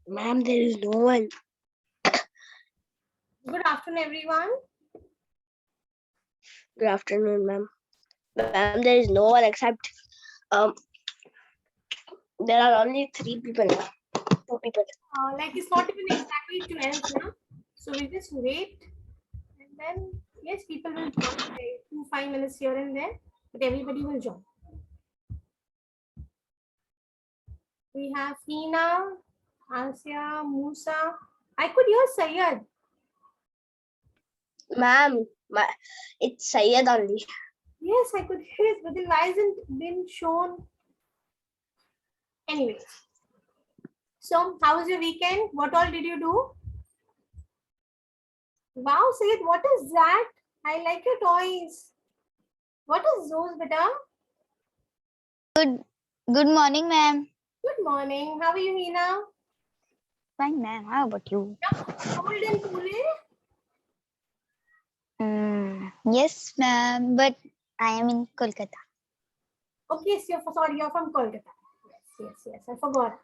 Ma'am, there is no one. Good afternoon, everyone. Good afternoon, ma'am. Ma'am, there is no one except there are only 3 people. 2 people. Like it's not even exactly 12 now. So we just wait and then yes, people will join like 2-5 minutes here and there, but everybody will join. We have Hina, Asya, Musa. I could hear Sayed. Ma'am, it's Syed only. Yes, I could hear it, but then why isn't been shown? Anyways. So how was your weekend? What all did you do? Wow, Sayed, what is that? I like your toys. What is those, beta? Good morning, ma'am. Good morning. How are you, Hina? Fine, ma'am. How about you? Cold in Pune? Yes, ma'am. But I am in Kolkata. Okay, so you're from Kolkata. Yes, I forgot.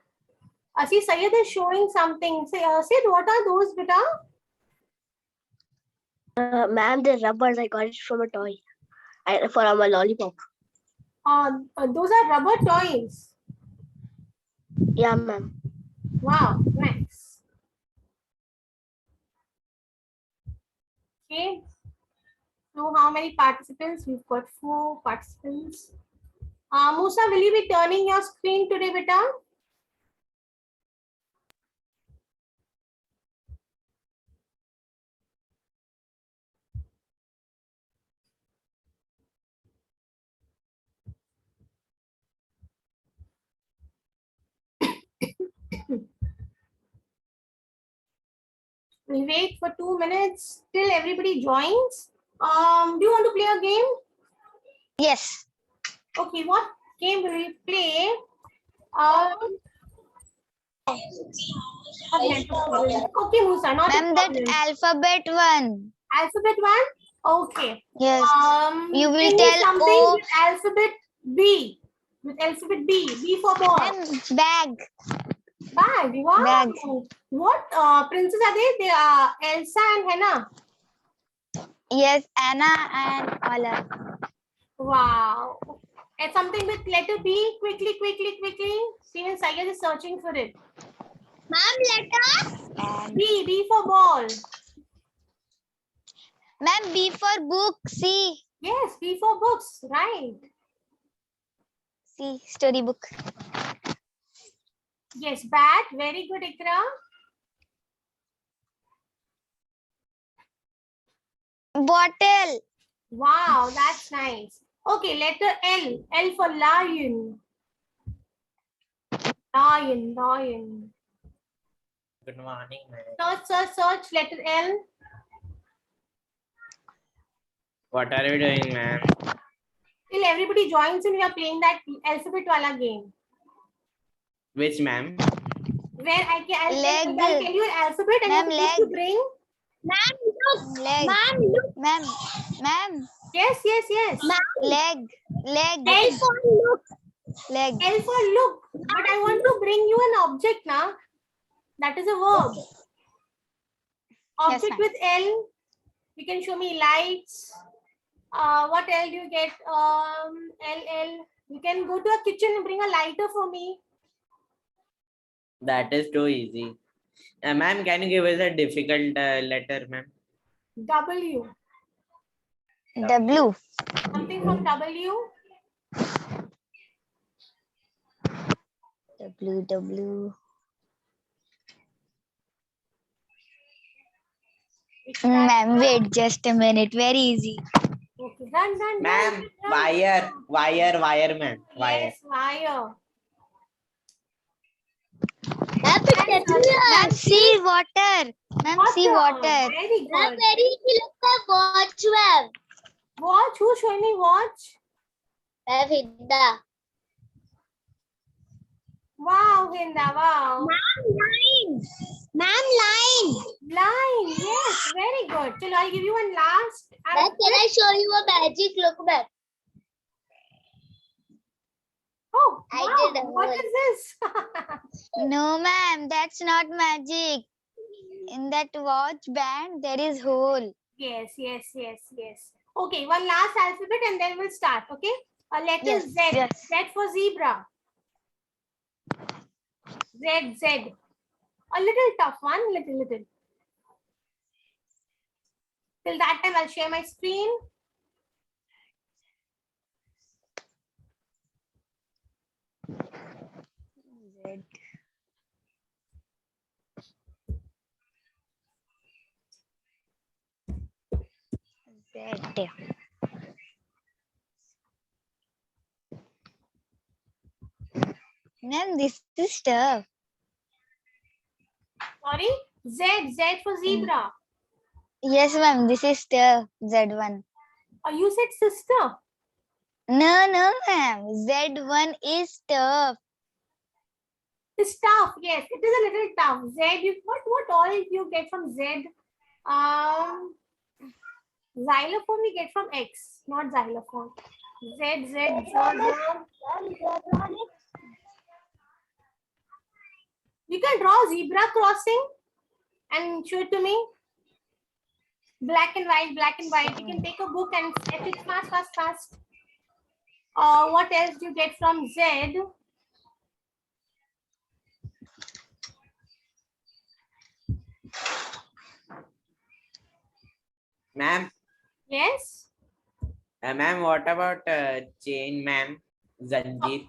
See, Syed is showing something. Say, Syed, what are those, beta? Ma'am, the rubbers, I got it from a toy. From a lollipop. Those are rubber toys. Yeah, ma'am. Wow, nice. Okay. So how many participants? We've got 4 participants. Musa, will you be turning your screen today, beta? We'll wait for 2 minutes till everybody joins. Do you want to play a game? Yes. Okay, what game will we play? Okay, Musa, not Ma'am, that alphabet one. alphabet one. Okay. Yes. You will bring me tell something O. with alphabet B. With alphabet B. B for ball. Ma'am, bag. Bag. Wow. Bag. What princes are they? They are Elsa and Hannah. Yes, Anna and Ola. Wow. And something with letter B. Quickly. Steven Sayed is searching for it. Ma'am, letter. B for ball. Ma'am, B for book. C. Yes, B for books. Right. C. Storybook. Yes, bat. Very good, Ikra. Bottle. Wow, that's nice. Okay, letter L. L for lion. Lion. Good morning, ma'am. Search letter L. What are you doing, ma'am? Till everybody joins in, we are playing that alphabet wala game. Which, ma'am? Where I'll Leg. tell you an alphabet and Ma'am, you're supposed to bring. Ma'am, look. Leg. Ma'am. Yes. Leg. L for look. Leg. L for look. But I want to bring you an object now. That is a verb. Object Yes, with L. You can show me lights. What else do you get? L. You can go to a kitchen and bring a lighter for me. That is too easy. Ma'am, can you give us a difficult letter, ma'am? W. W. Something from W. W. Ma'am, wait just a minute. Very easy. Okay, done. Ma'am, wire, ma'am. Wire. Yes, wire. Ma'am, see water. Ma'am, see water. Very good. Look at watch, ma'am. Watch. Who's showing me watch? Hinda. Wow, Hinda. Wow. Ma'am, line. Line. Yes, very good. So I'll give you one last. Can I show you a magic? Look, ma'am. Oh, I wow. did a What hole. is this? No, ma'am, that's not magic. In that watch band, there is hole. Yes. Okay, one last alphabet and then we'll start. Okay. A letter Yes, Z. yes. Z for zebra. Z. A little tough one. Little. Till that time, I'll share my screen. Z. Z. Ma'am, this is tough. Sorry. Z for zebra. Yes, ma'am, this is tough. Z1. Oh, you said sister. No, ma'am. Z1 is tough. It's tough. Yes, it is a little tough. Z. What all you get from Z? Xylophone we get from X, not xylophone. Z. You can draw zebra crossing and show it to me. Black and white. You can take a book and sketch it fast. What else do you get from Z? Ma'am, Yes. ma'am, what about chain, ma'am? Zanjeer,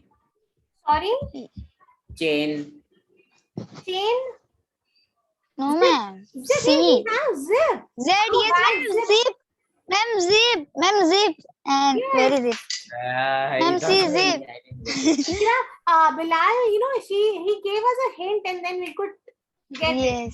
Sorry. chain. Chain. No, Zip. ma'am. Zip. C. We have zip. Z, Oh, yes, bad ma'am. zip. Zip. Ma'am, zip. And Yes. where is it? Ma'am, It see, was zip. Bilal, he gave us a hint and then we could get it.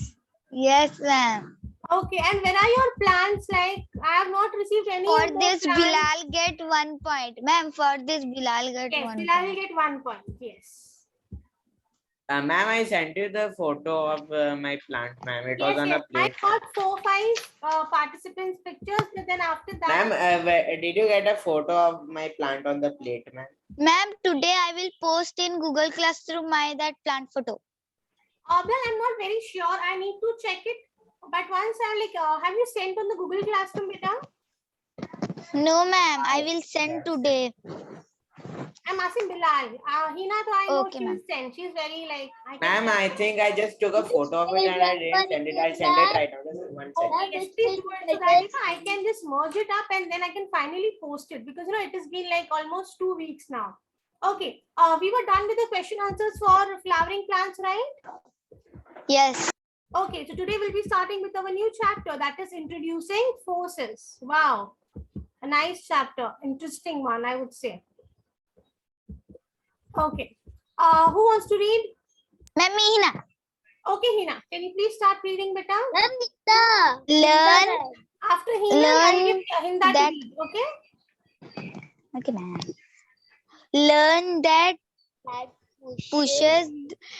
Yes, ma'am. Okay, and when are your plans? Like, I have not received any For more this, plans. Bilal get 1 point. Ma'am, for this, Bilal get Yes, 1 Bilal will point. get 1 point. Yes. Ma'am, I sent you the photo of my plant, ma'am. It was Yes, on yes. a I plate. got 4-5 participants' pictures, but then after Ma'am, that, did you get a photo of my plant on the plate, ma'am? Ma'am, today I will post in Google Classroom that plant photo. Bilal, I'm not very sure. I need to check it. But once I'm like, have you sent on the Google Classroom, beta? No, ma'am, I will send today. I'm asking Bilal. Hina, though I know Okay, she will ma'am. send. She's very like. Ma'am, I think I just took a photo of it and I didn't send it. I'll send it right now. Just 1 second. Okay, yes, please do it so that I can just merge it up and then I can finally post it because it has been like almost 2 weeks now. Okay, we were done with the question answers for flowering plants, right? Yes. Okay, so today we'll be starting with our new chapter, that is introducing forces. Wow, a nice chapter, interesting one, I would say. Okay, who wants to read? Ma'am, Hina. Okay, Hina, can you please start reading, beta? Learn. After Hina, Learn I'll give Hinda to that- read, okay? Okay, ma'am. Learn that pushes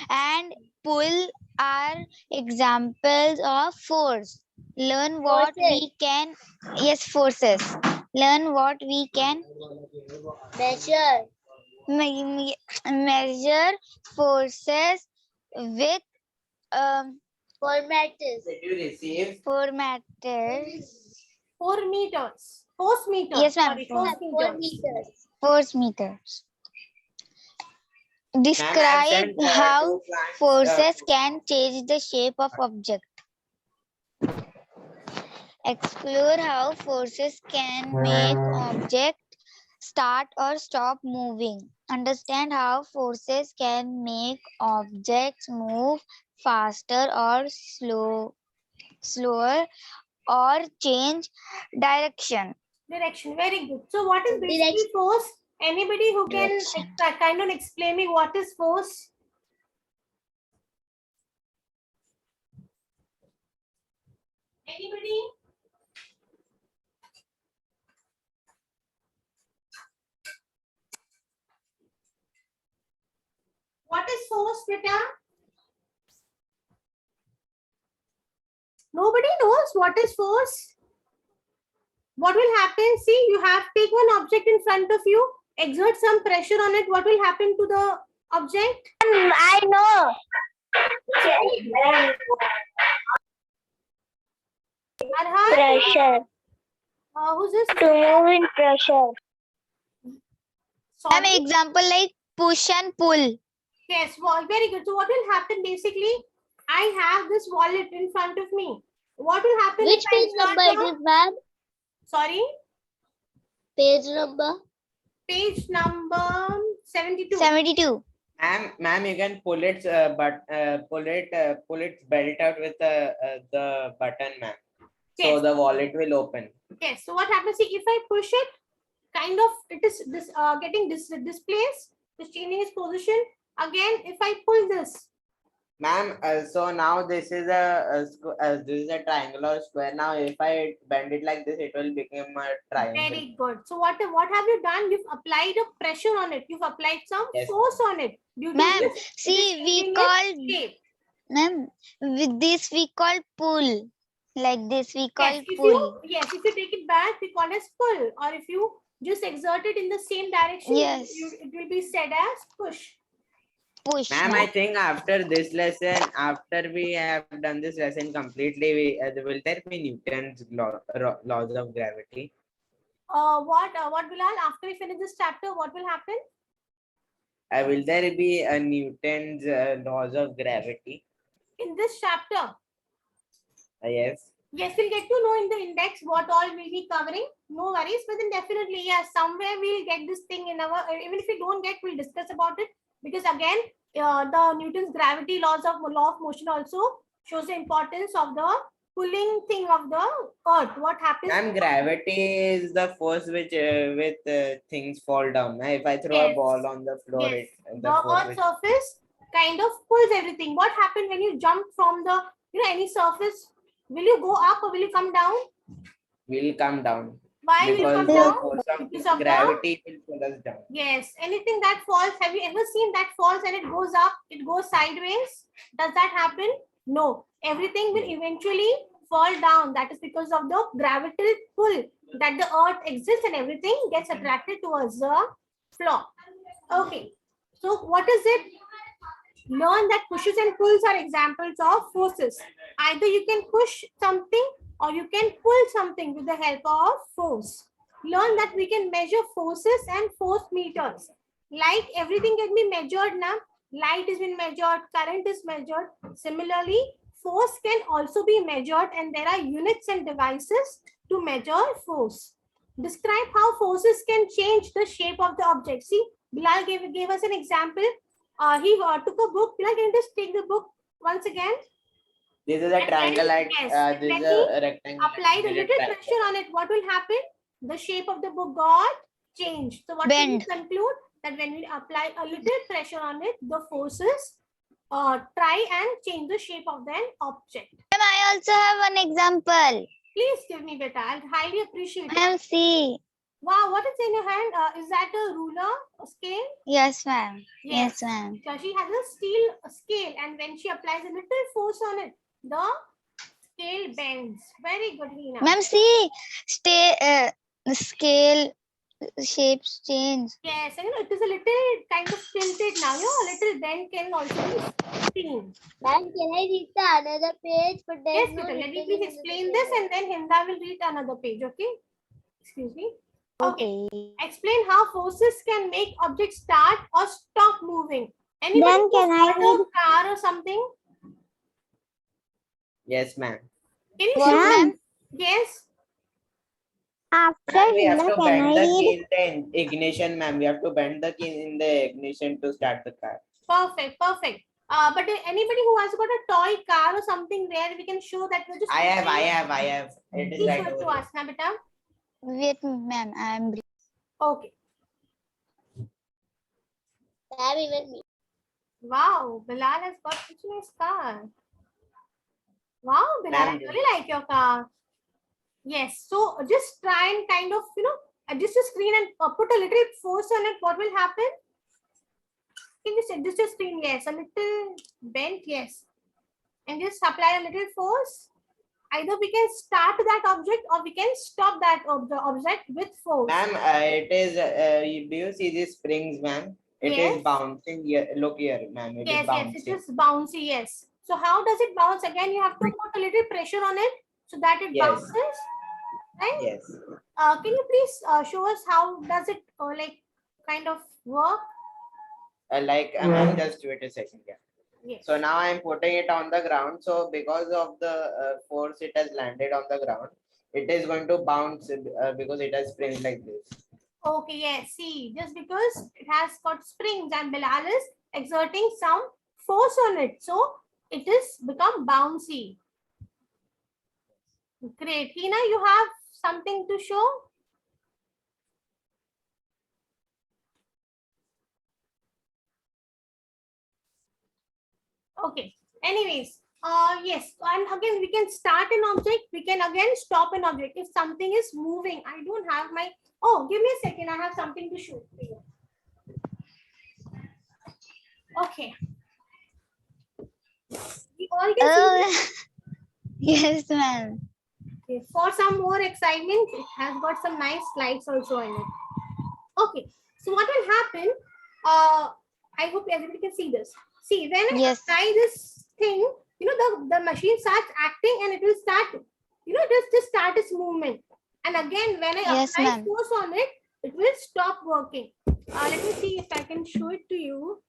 and pull are examples of force. Learn what we can. Yes, forces. Learn what we can measure forces with Did you receive? formatters. 4 meters. Force meters. Yes, ma'am. Sorry, force meters. Force meters. Ma'am, I've Describe sent, how 2 plants, forces can change the shape of object. Explore how forces can make object start or stop moving. Understand how forces can make objects move faster or slower or change direction. Direction. Very good. So what is basically force? Anybody who can Direction. kind of explain me what is force? Anybody? What is force, beta? Nobody knows what is force. What will happen? See, you have take one object in front of you. exert some pressure on it, what will happen to the object? I know. Arhan, Pressure. who's this? To move in pressure. Ma'am, Sorry. example like push and pull. Yes, well, very good. So what will happen basically? I have this wallet in front of me. What will happen Which if I page exert number the- it is, ma'am? Sorry, Page number. page number 72. 72. Ma'am, you can pull its pull its belt out with the button, ma'am. So Yes. the wallet will open. Yes. So what happens? See, if I push it, kind of it is this getting displaced, it's changing its position. Again, if I pull this, Ma'am, so now this is a triangle or square. Now if I bend it like this, it will become a triangle. very good. So what have you done? You've applied a pressure on it. You've applied some Yes. force on it. Due to Ma'am, this, it see, is we changing its call, shape. ma'am, with this we call pull. Like this we call Yes, if pull. if you take it back, we call as pull, or if you just exert it in the same direction, Yes. it will be said as push. Push. Ma'am, I think after this lesson, after we have done this lesson completely, will there be Newton's laws of gravity? What Bilal? After we finish this chapter, what will happen? Will there be a Newton's laws of gravity? In this chapter, Yes. yes, we'll get to know in the index what all we'll be covering. No worries, but then definitely, yes, somewhere we'll get this thing in our. Even if we don't get, we'll discuss about it, because again, the Newton's gravity law of motion also shows the importance of the pulling thing of the earth. What happens? Ma'am, gravity is the force which with things fall down. If I throw Yes. a ball on the floor, Yes. it The force earth which- surface kind of pulls everything. What happens when you jump from the any surface? Will you go up or will you come down? will come down. Why will you Because come the down? force Because of of the- gravity will pull us down. Yes, anything that falls, have you ever seen that falls and it goes up, it goes sideways? Does that happen? No, everything will eventually fall down. That is because of the gravitational pull that the earth exists and everything gets attracted towards the floor. Okay, so what is it? Learn that pushes and pulls are examples of forces. Either you can push something or you can pull something with the help of force. Learn that we can measure forces and force meters. Like everything can be measured now. Light is been measured, current is measured. Similarly, force can also be measured, and there are units and devices to measure force. Describe how forces can change the shape of the object. See, Bilal gave us an example. He took a book. Bilal, can you just take the book once again? This is a And triangle. then- yes, This when is a rectangle. Applied a This is little triangle. pressure on it. What will happen? The shape of the book got changed. So what can we Bend. conclude? That when we apply a little pressure on it, the forces try and change the shape of the object. Ma'am, I also have one example. Please give me beta. I'll highly appreciate it. Ma'am, see. Wow, what is in your hand? Is that a ruler, a scale? Yes, ma'am. Yes, ma'am. So she has a steel scale, and when she applies a little force on it, the scale bends. Very good, Hina. Ma'am, see. Scale shapes change. Yes, and it is a little kind of tilted now. A little bend can also be seen. Ma'am, can I read the another page? But Yes, Peter, let me please explain this, and then Hinda will read another page. Okay? Excuse me. Okay. Explain how forces can make objects start or stop moving. Anybody Then can I start a car or something? Yes, ma'am. Can you What, show? ma'am? Yes. After We have Hinda, to can bend I the read? key in the ignition, ma'am. We have to bend the key in the ignition to start the car. Perfect. Perfect. But anybody who has got a toy car or something there, we can show that. We're just I have. It is Please right show it to over us, na beta. Wait, ma'am. I am. Okay. Ma'am, even me. Wow, Bilal has got such a nice car. Wow, Bilal, I Ma'am. really like your car. Yes, so just try and kind of, adjust the screen and put a little force on it. What will happen? Can you adjust the screen? Yes, a little bent, yes. And just apply a little force. Either we can start that object or we can stop that object with force. Ma'am, it is, do you see these springs, ma'am? It Yes. is bouncing here. Look here, ma'am. It is Yes, bouncing. yes, it is bouncy, yes. So how does it bounce? Again, you have to put a little pressure on it so that it Yes. bounces, right? Yes. Can you please show us how does it like kind of work? Ma'am, just wait a second. Yeah. Yes. So now I'm putting it on the ground. So because of the force it has landed on the ground, it is going to bounce because it has springs like this. Okay, yes. See, just because it has got springs and Bilal is exerting some force on it, so it is become bouncy. Great. Hina, you have something to show? Okay. Anyways, yes. And again, we can start an object. We can again stop an object. If something is moving, I don't have my. Oh, give me a second. I have something to show for you. Okay. We all can see. Yes, ma'am. Okay, for some more excitement, it has got some nice slides also in it. Okay, so what will happen? I hope everybody can see this. See, when I Yes. apply this thing, you know, the machine starts acting and it will start, you know, just start its movement. And again, when I Yes, apply ma'am. force on it, it will stop working. Let me see if I can show it to you.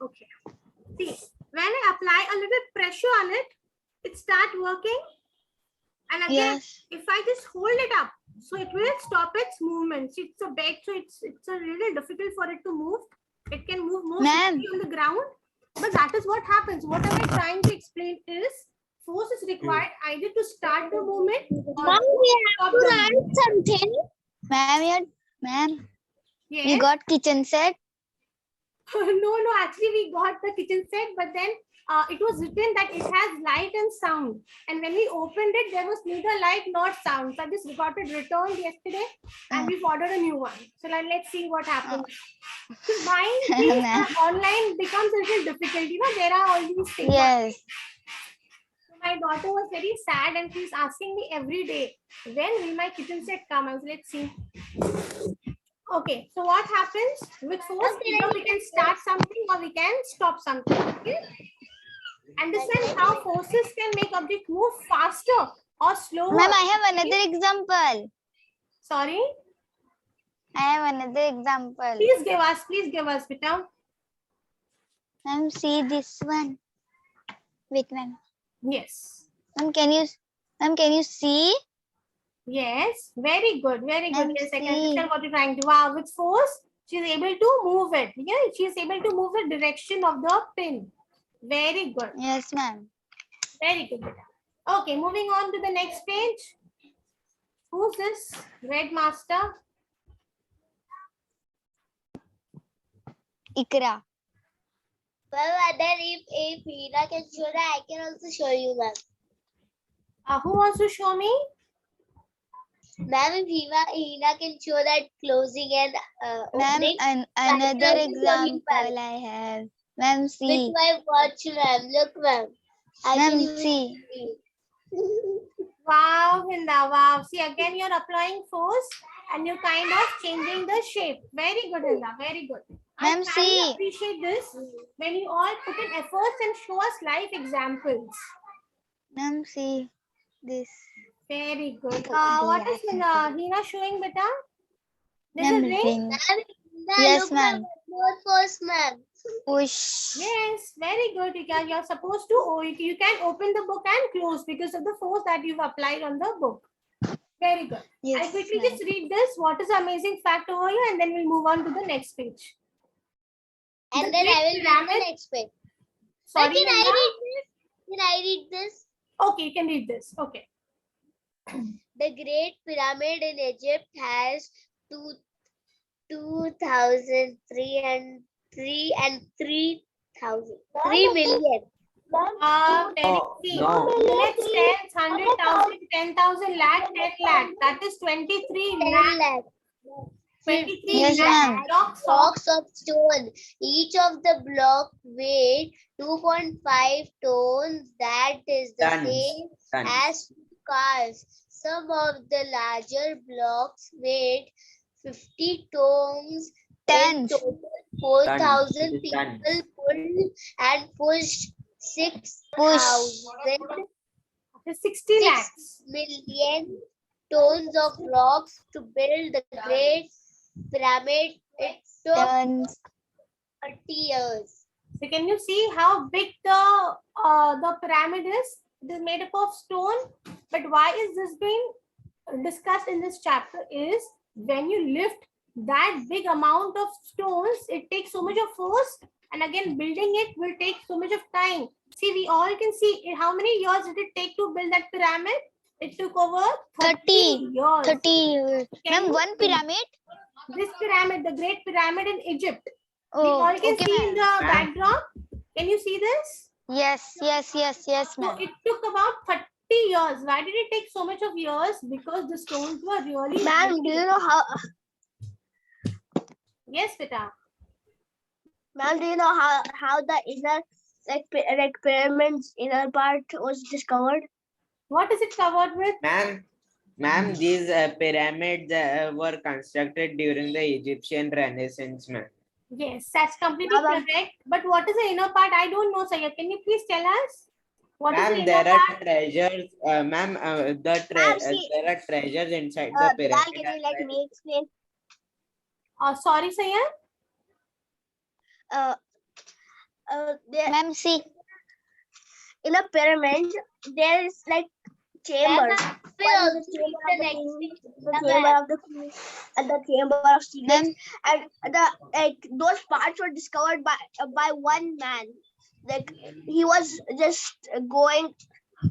Okay. See, when I apply a little pressure on it, it starts working. And again, Yes. if I just hold it up, so it will stop its movement. See, it's a bed, so it's a really difficult for it to move. It can move more Ma'am. quickly on the ground, but that is what happens. What am I trying to explain is force is required either to start the movement or Mom, to we stop have the to add movement. something. Ma'am, Yes. you got kitchen set? No, actually we got the kitchen set, but then it was written that it has light and sound. And when we opened it, there was neither light nor sound. So this got it returned yesterday and we've ordered a new one. So let's see what happens. So buying things online becomes a little difficult. You know, there are all these things. Yes. So my daughter was very sad and she's asking me every day, when will my kitchen set come? I was, let's see. Okay, so what happens with force? Either we can start something or we can stop something. Okay? Understand how forces can make object move faster or slower. Ma'am, I have another example. Sorry, I have another example. please give us, Beta. Ma'am, see this one. Wait, ma'am. Yes. Ma'am, can you see? Yes, very good, very good. Ma'am, Yes, I can see. understand what you're trying to. Wow, with force, she's able to move it. Yeah, she's able to move the direction of the pin. Very good. Yes, ma'am. Very good, Beta. Okay, moving on to the next page. Who's this? Red Master. Ikra. Well, and then if Hina can show that, I can also show you, ma'am. Who wants to show me? Ma'am, if Hina can show that closing and Ma'am, opening another I'll show you, example I have. Ma'am, with see. my watch, ma'am. Look, ma'am. I Ma'am, can even see. Wow, Hinda, wow. See, again, you're applying force and you're kind of changing the shape. Very good, Hinda, very good. I Ma'am, highly see. appreciate this when you all put in efforts and show us live examples. Ma'am, see this. Very good. Oh, What is yeah. Hina showing, beta? This Ma'am, is ring? ring. Ma'am, Yes, look, ma'am. More force, ma'am. Push. Yes, very good. You're supposed to, you can open the book and close because of the force that you've applied on the book. Very good. Yes, I'll quickly ma'am. just read this. What is the amazing fact over here? And then we'll move on to the next page. And The then Great I will read Pyramid- the next page. Sorry, Can I Hinda? read this? Can I read this? Okay, you can read this. Okay. The Great Pyramid in Egypt has 3 million. See, No. units, tens, 100,000, 10,000, lakh, 10 lakh. That is 23 10 lakh. lakh. 23 Yes, lakh ma'am. blocks of blocks of stone. Each of the block weighed 2.5 tons. That is the Tons. same Tons. as cars. Some of the larger blocks weighed 50 tons. In Tons. total, 4,000 It is tons. people pulled and pushed 6,000 60 6 lakhs. million tons of rocks to build the Great Pyramid. It took Tons. 30 years. So can you see how big the pyramid is? It is made up of stone. But why is this being discussed in this chapter is when you lift that big amount of stones, it takes so much of force, and again building it will take so much of time. See, we all can see how many years did it take to build that pyramid? It took over 30 years. 30 years. Can Ma'am, you one see pyramid? this pyramid, the Great Pyramid in Egypt. We Oh, all can okay, see in ma'am. the Ma'am. background. Can you see this? Yes, So ma'am. it took about 30 years. Why did it take so much of years? Because the stones were really Ma'am, do heavy. you know how? Yes, Pita. Ma'am, do you know how the inner like pyramids inner part was discovered? What is it covered with? Ma'am, these pyramids were constructed during the Egyptian Renaissance, ma'am. Yes, that's completely Ma'am. correct. But what is the inner part? I don't know, Sayed. Can you please tell us? What is the Ma'am, inner there part? are treasures, ma'am, see- there are treasures inside the Bilal, pyramid. can you as let well. me explain? Sorry, Sayed. There, Ma'am, see. in a pyramid, there is like chambers. One is the chamber of the king, and the chamber of secrets, Ma'am, and the like those parts were discovered by one man. Like he was just going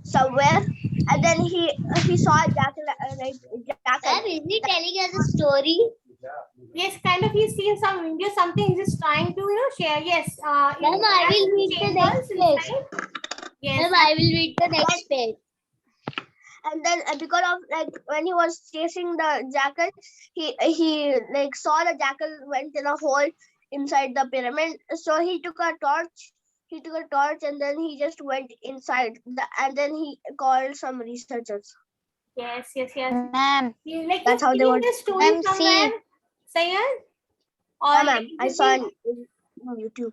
somewhere, and then he saw a jackal. Ma'am, is he telling us a story? Yes, kind of. He's seen some video, something he's just trying to, share. Yes. Ma'am, I will read the next chambers page. inside. Yes. Ma'am, I will read the next page. And then because of like when he was chasing the jackal, he like saw the jackal went in a hole inside the pyramid. So he took a torch. He took a torch and then he just went inside. And then he called some researchers. Yes. ma'am. Like That's you've how they seen were- this story Ma'am, somewhere, Sayed? Or Yeah, ma'am, I it saw is it on YouTube.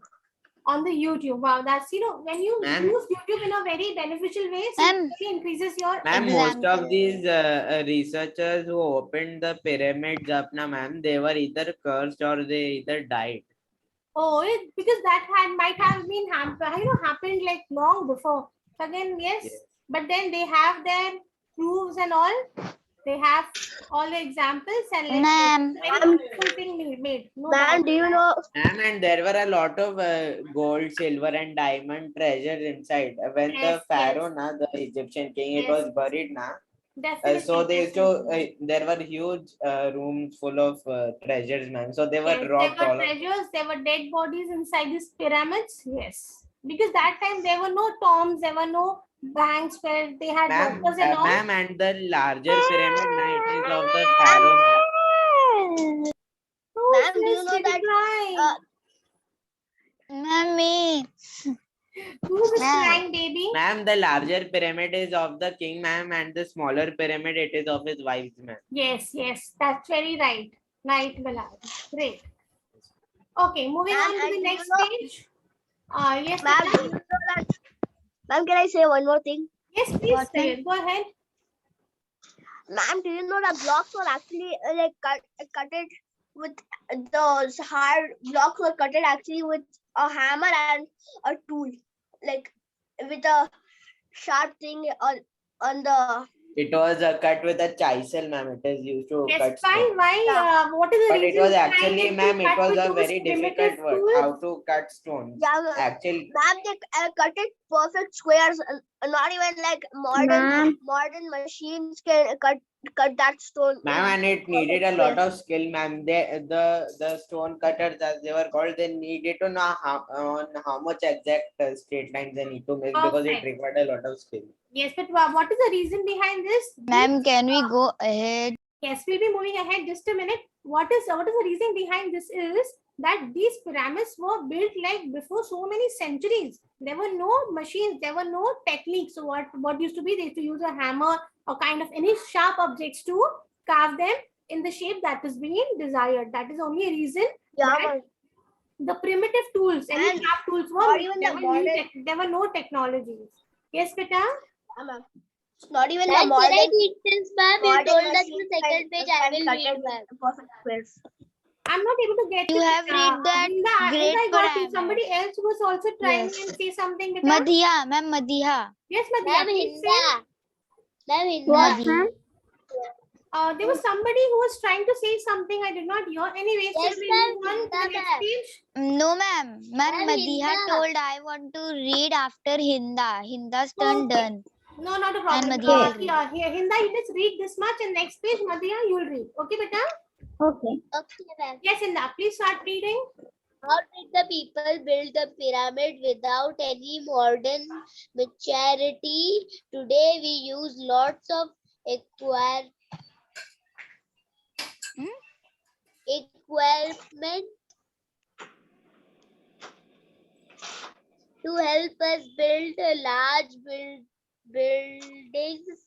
on the YouTube. Wow, that's when you Ma'am. use YouTube in a very beneficial way, so Ma'am. it really increases your Ma'am, most Example. of these researchers who opened the pyramids up, na ma'am, they were either cursed or they either died. because that might have been happened like long before. So again, yes, Yes. but then they have their proofs and all. They have all the examples and like Ma'am. very beautiful thing made. No doubt Ma'am, do you about know? Ma'am, and there were a lot of gold, silver, and diamond treasures inside. When the Yes, pharaoh, na, the Egyptian king, it Yes. was buried, na. that. Definitely. So they used to, definitely. there were huge rooms full of treasures, ma'am. So they were Yes, robbed there all were of. treasures, there were dead bodies inside these pyramids. Yes. Because that time there were no tombs, there were no banks where they had Ma'am, workers and all. ma'am, and the larger pyramid, na, it is of the pharaoh, ma'am. Oh, Ma'am, do you sis, know did you that, cry? Mommy. Who's this ma'am. crying baby? Ma'am, the larger pyramid is of the king, ma'am, and the smaller pyramid, it is of his wives, ma'am. Yes, that's very right. Right, Bilal. Great. Okay, moving Ma'am, on to and the do you next know- page. Yes, Ma'am, Bilal? do you know that? Ma'am, can I say one more thing? Yes, please, What, ma'am? Sayed. Go ahead. Ma'am, do you know that blocks were actually like cut it with those hard blocks were cut it actually with a hammer and a tool, like with a sharp thing on the. It was cut with a chisel, ma'am. It is used to Yes, cut fine. stone. Why? What is the But it reason was behind actually, it ma'am, to it cut was with a those very difficult primitive work, tools? how to cut stones. Yeah, Actually, ma'am, they cut it perfect squares. Not even like modern machines can cut that stone. ma'am, and it needed a perfect lot squares. of skill, ma'am. The stone cutters, as they were called, they needed to know how much exact straight lines they need to make because it Perfect. required a lot of skill. Yes, but what is the reason behind this? Ma'am, can we go ahead? Yes, we'll be moving ahead. Just a minute. What is the reason behind this is that these pyramids were built like before so many centuries. There were no machines, there were no techniques. So what used to be, they used to use a hammer or kind of any sharp objects to carve them in the shape that is being desired. That is only a reason that the primitive tools, any And sharp tools not were, even there the were, new modern- there were no technologies. Yes, Beta? It's not even the Ma'am, can I modern. read this, ma'am? You modern told us machines the second page. I can will cut read, it ma'am. into perfect squares. I'm not able to get You it. have read that great I got pyramid. somebody else who was also trying Yes. and say something. Beta? Madhya, ma'am, Madhya. Yes, Madhya, Ma'am, please say. Hinda. Ma'am, Hinda. Madhi. There was somebody who was trying to say something. I did not hear. Anyway, Yes, so we ma'am. move on to the Hinda, next ma'am. page. No, ma'am. Ma'am, Ma'am, Madhya Hinda. told I want to read after Hinda. Hinda's turn Okay. done. No, not a problem. And Madhya will read. Here, Hinda, you just read this much and next page, Madhya, you will read. Okay, beta? Okay. Okay, ma'am. Yes, Hinda, please start reading. How did the people build the pyramid without any modern maturity? Today we use lots of equipment to help us build a large buildings.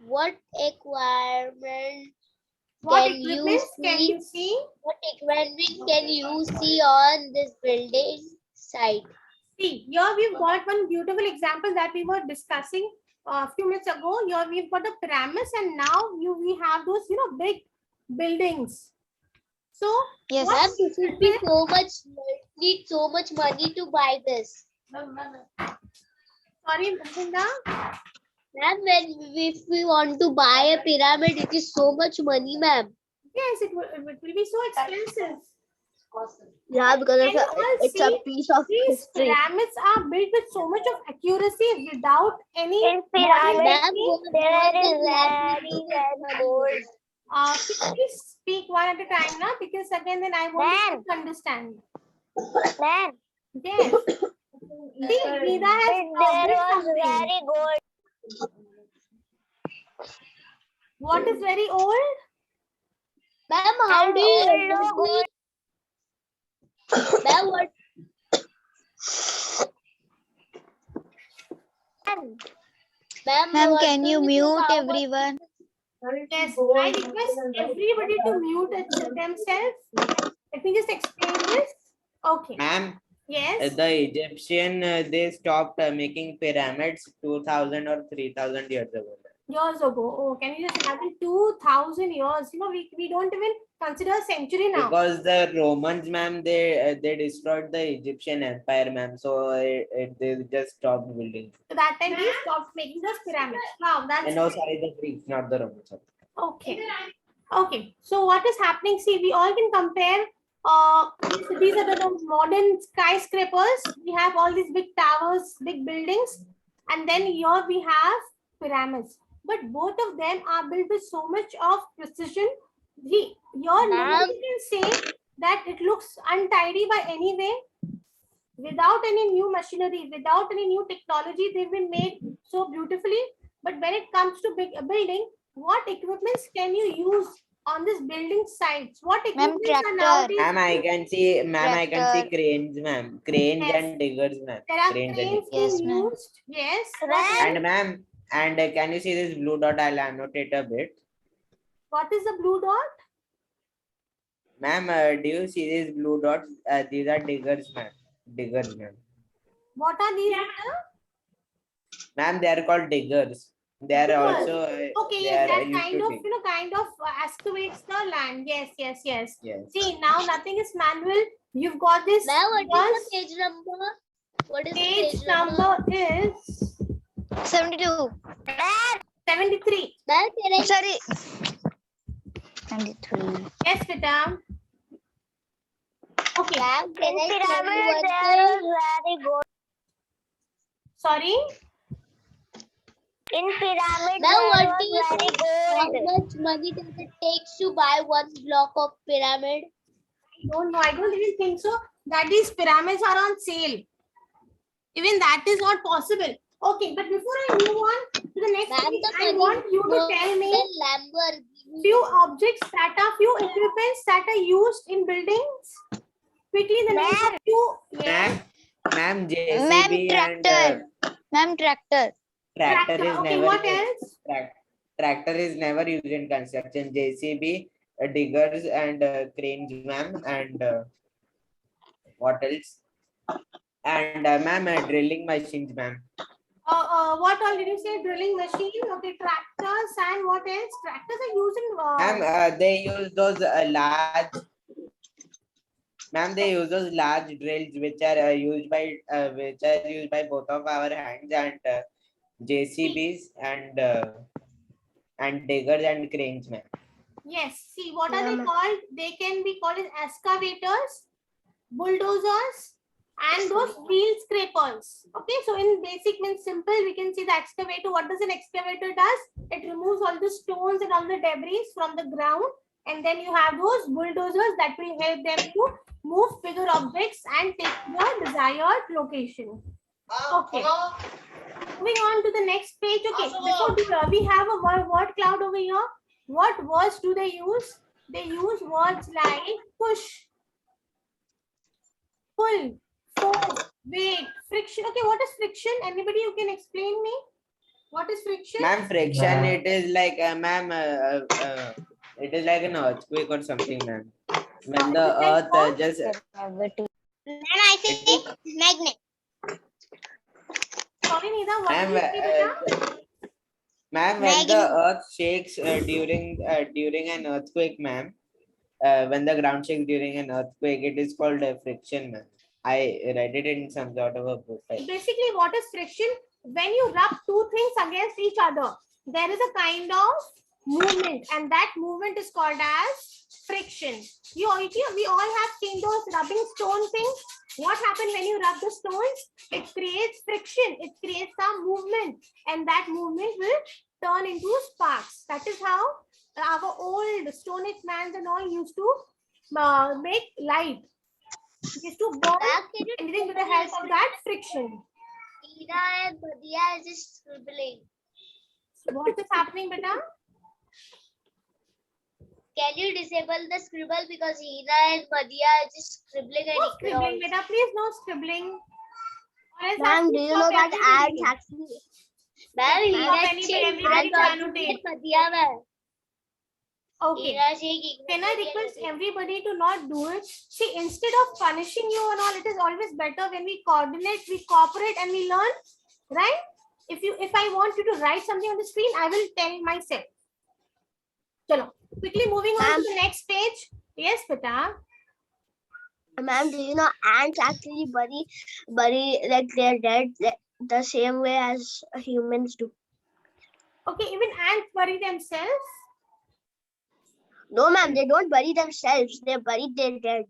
What equipment What Can you equipments can see- you see? What equipment can you see on this building site? See, here we've got one beautiful example that we were discussing a few minutes ago. Here we've got the pyramids and now we have those, big buildings. So, Yes. what Ma'am, this would be so much, need so much money to buy this. sorry, Hinda? Ma'am, if we want to buy a pyramid, it is so much money, ma'am. Yes, it will be so expensive. Yeah, because Can you all it's a see piece of These history. pyramids are built with so much of accuracy without any In modern pyramid, technique. gold. Please speak one at a time now, because again then I want to understand. Man, Yes. See, Nida has observed something. gold. What is very old? Ma'am, how do you Ma'am, what? Ma'am, what can do you we do mute about- everyone? Yes, I request everybody to mute themselves. Let me just explain this. Okay. Ma'am, Yes. the Egyptian they stopped making pyramids 2000 or 3000 years ago. Years ago. Oh, can you just imagine 2000 years? We don't even consider a century now. Because the Romans, ma'am, they destroyed the Egyptian empire, ma'am. So they just stopped building. So that time we stopped making those pyramids. Wow, that's No, sorry, the Greeks, not the Romans. Sorry. okay. Okay. So what is happening? See, we all can compare. These are the modern skyscrapers. We have all these big towers, big buildings, and then here we have pyramids. But both of them are built with so much of precision. Here nobody can say that it looks untidy by any way. Without any new machinery, without any new technology, they've been made so beautifully. But when it comes to big building, what equipments can you use on this building sites? What equipments are tractor. nowadays? Ma'am, I can see, Tractor. cranes, ma'am. Cranes Yes. and diggers, ma'am. There are Cranes and cranes Yes, being ma'am. used. Yes. And ma'am, can you see this blue dot? I'll annotate a bit. What is the blue dot? Ma'am, do you see these blue dots? These are diggers, ma'am. Diggers, ma'am. What are these? Ma'am, they are called diggers. They are Diggers. also. Okay, they yes, are that used kind to of, dig. excavates the land. Yes. Yes. See, now nothing is manual. You've got this. Ma'am, what is Yes. the page number? What is the Page number is 72. 73. Ma'am, can I Sorry. 93. Yes, Vita. Okay. Ma'am, can I tell you one thing? Sorry. In pyramid, Ma'am, what do there you was think? very How gold. much money does it take to buy one block of pyramid? I don't know. I don't even think so that these pyramids are on sale. Even that is not possible. Okay, but before I move on to the next Ma'am, thing, the I money want you to more tell me. than Lamborghini. few objects that are few equipments that are used in buildings. Quickly, the names of few. Yes. Ma'am, Ma'am, JCB and tractor. Ma'am, tractor. tractor Tractor. is Okay, never what used. else? Tractor is never used in construction. JCB, diggers and cranes, ma'am, and what else? And ma'am, drilling machines, ma'am. What all did you say? Drilling machine. Okay, tractors and what else? Tractors are used in. Ma'am, they use those large. Ma'am, they use those large drills which are used by both of our hands and JCBs and diggers and cranes, ma'am. Yes. See, what are Yeah, they ma'am. called? They can be called as excavators, bulldozers, and those wheel scrapers. Okay, so in basic means simple, we can see the excavator. What does an excavator does? It removes all the stones and all the debris from the ground, and then you have those bulldozers that will help them to move bigger objects and take the desired location. Okay. Moving on to the next page. Okay, before we have a word cloud over here. What words do they use? They use words like push, pull, force, weight, friction. Okay, what is friction? Anybody who can explain me? What is friction? Ma'am, friction, it is like, it is like an earthquake or something, ma'am. When the It is like earth what? just, Ma'am, I say magnet. Sorry, Nida, what ma'am, did you say, beta? ma'am, when the Magnet. earth shakes during an earthquake, ma'am, when the ground shakes during an earthquake, it is called friction, ma'am. I read it in some sort of a book. Basically, what is friction? When you rub two things against each other, there is a kind of movement, and that movement is called as friction. We all have seen those rubbing stone things. What happens when you rub the stones? It creates friction. It creates some movement, and that movement will turn into sparks. That is how our old Stone Age man and all used to make light. It used to burn anything with the help of that friction. Ida and Bhadia is just scribbling. What is happening, beta? Can you disable the scribble because Ida and Bhadia is just scribbling and No scribbling, beta. Please, no scribbling. Or else Ma'am, I'll do you stop know that everybody. ants actually? Ma'am, Stop Ida anybody, changed everybody to and annotate. Bhadia, ma'am. Okay. Ida shaking. Can I request everybody to not do it? See, instead of punishing you and all, it is always better when we coordinate, we cooperate, and we learn, right? If I want you to write something on the screen, I will tell myself. Chalo. Quickly moving on to the next page. Yes, beta. Ma'am, do you know ants actually bury like they're dead the same way as humans do? Okay, even ants bury themselves. No, ma'am, they don't bury themselves. They bury their dead.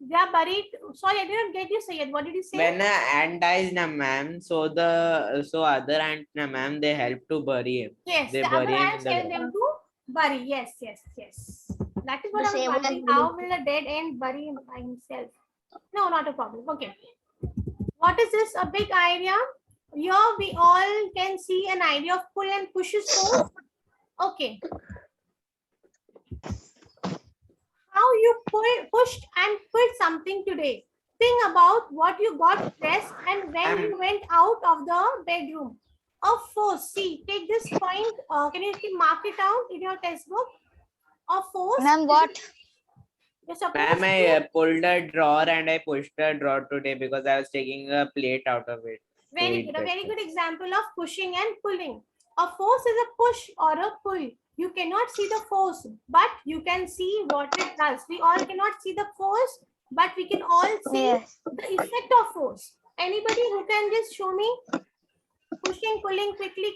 They are buried. Sorry, I didn't get you, Sayed. What did you say? When an ant dies, na ma'am, so other ant, na ma'am, they help to bury him. Yes, They the bury other him in ants the help ground. them to bury. Yes. That is what The I was same wondering. as How will a dead ant bury him by himself? No, not a problem. Okay. What is this? A big idea? Here we all can see an idea of pull and pushes force. Okay. How you pushed and pulled something today. Think about what you got dressed and when you went out of the bedroom. Of force. See, take this point. Can you mark it out in your textbook? Of force. Ma'am, what? You're supposed Ma'am, to. I pulled a drawer and I pushed a drawer today because I was taking a plate out of it. Very good. A very good example of pushing and pulling. A force is a push or a pull. You cannot see the force, but you can see what it does. We all cannot see the force, but we can all see Yes. the effect of force. Anybody who can just show me pushing, pulling quickly?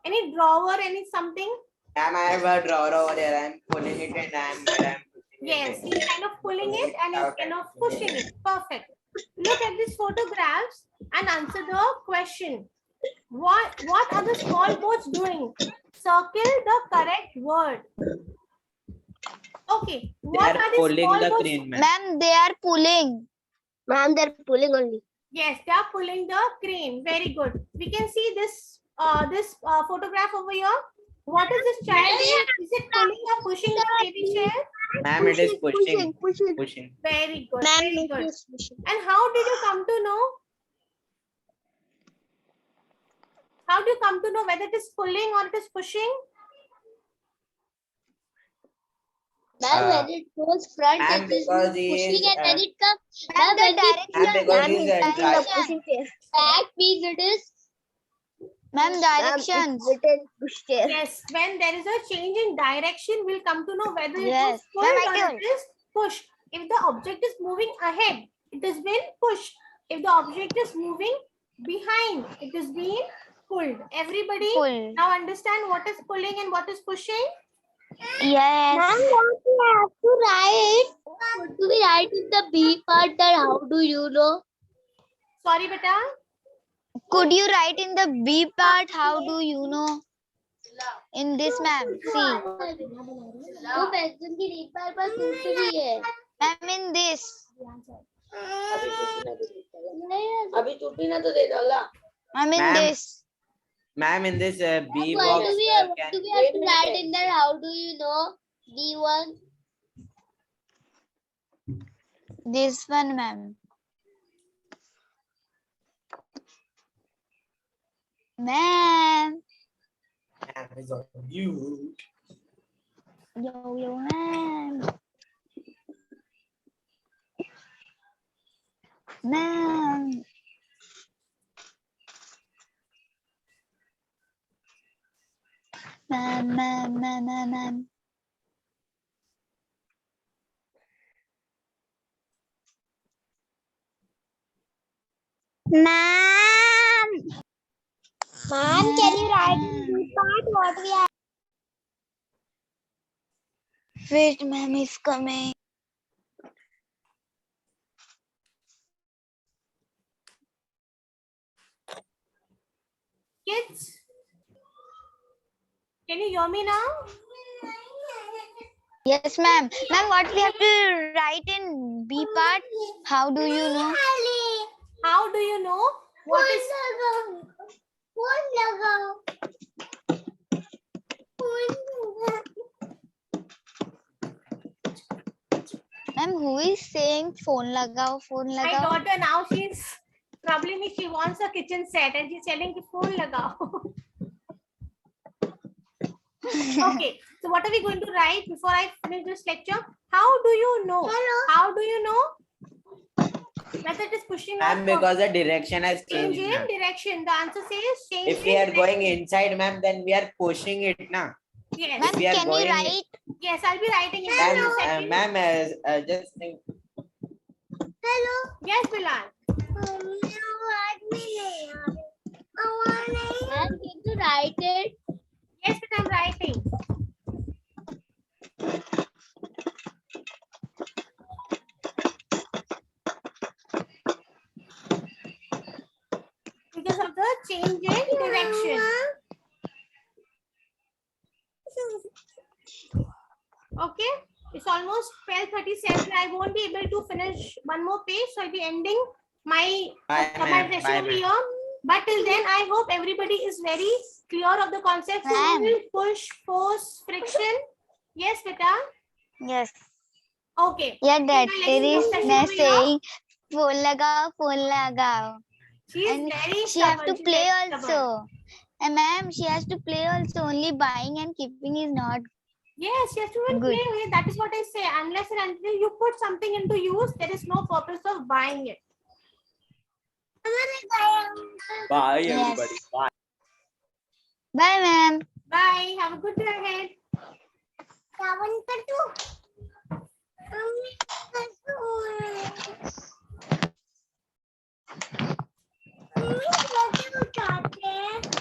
Any drawer, any something? Ma'am, I have a drawer over there. I'm pulling it and I'm pushing Yes, it. he's kind of pulling it and he's kind of pushing it. Perfect. Look at these photographs and answer the question. What are the small boats doing? Circle the correct word. Okay. What They are are these pulling small the boats? crane, ma'am. Ma'am, they are pulling. Ma'am, they're pulling only. Yes, they are pulling the crane. Very good. We can see this photograph over here. What is this child doing? Is it pulling or pushing the baby chair? Ma'am, it is pushing. pushing. Pushing. Very good. Ma'am, Very it good. is pushing. And how did you come to know? How do you come to know whether it is pulling or it is pushing? Ma'am, Uh, when it goes front, ma'am, it is because he pushing, is, and when it comes, Ma'am, ma'am, the when it ma'am, direction. because Ma'am, he is he's pushing the direction. pushing chair. back means it is Ma'am, Ma'am, directions. it's written push chair. Yes, when there is a change in direction, we'll come to know whether it Yes. was pulled Ma'am, I or told. it is pushed. If the object is moving ahead, it is being pushed. If the object is moving behind, it is being pulled. Everybody Pull. now understand what is pulling and what is pushing? Yes. Ma'am, what we have to write? What do we write in the B part? That how do you know? Sorry, beta. Could you write in the B part? How do you know? In this, ma'am. See. वो pencil की read पर दूसरी है. Ma'am, in this. अभी टूटी ना तो दे दोगा. Ma'am, in Ma'am. this. Ma'am, in this B Why box, do we can have to write in there? How do you know? B1. This one, ma'am. Ma'am. ma'am is on mute. Yo, ma'am. Ma'am. Ma'am. Ma'am. Ma'am, can you write in B part what we have? Wait, ma'am is coming. Kids, can you hear me now? Yes, ma'am. Ma'am, what we have to write in B part? How do you know? How do you know what is Ma'am, who is saying phone lagao, phone my lagao? daughter now? She's troubling me. She wants a kitchen set and she's telling the phone lagao. Okay, so what are we going to write before I finish this lecture? How do you know? How do you know whether it is pushing or Ma'am, because the direction has change changed. in Ma'am. direction? The answer says change If in we are direction. going inside, ma'am, then we are pushing it, na. Yes, Ma'am, we are can you going- write? yes, I'll be writing in Ma'am, a second. ma'am, just think. Yes, Bilal. Ma'am, can you write it? Yes, but I'm writing. Because of the change in direction. Okay, it's almost 12:37. I won't be able to finish one more page, so I'll be ending my Bye, my ma'am. session Bye, over ma'am. here. But till then, I hope everybody is very clear of the concepts. Ma'am. Push, force, friction. Yes, Vita. Yes. Okay. Yeah, that my there lesson is session na over here. saying phone lagao, phone lagao. She is And very she have stubborn. to She's play very stubborn. also. And ma'am, she has to play also. Only buying and keeping is not. Yes, yes, you will Good. play with it. That is what I say. Unless and until you put something into use, there is no purpose of buying it. Bye, Yes. everybody. Bye. Bye, ma'am. Bye. Have a good day ahead.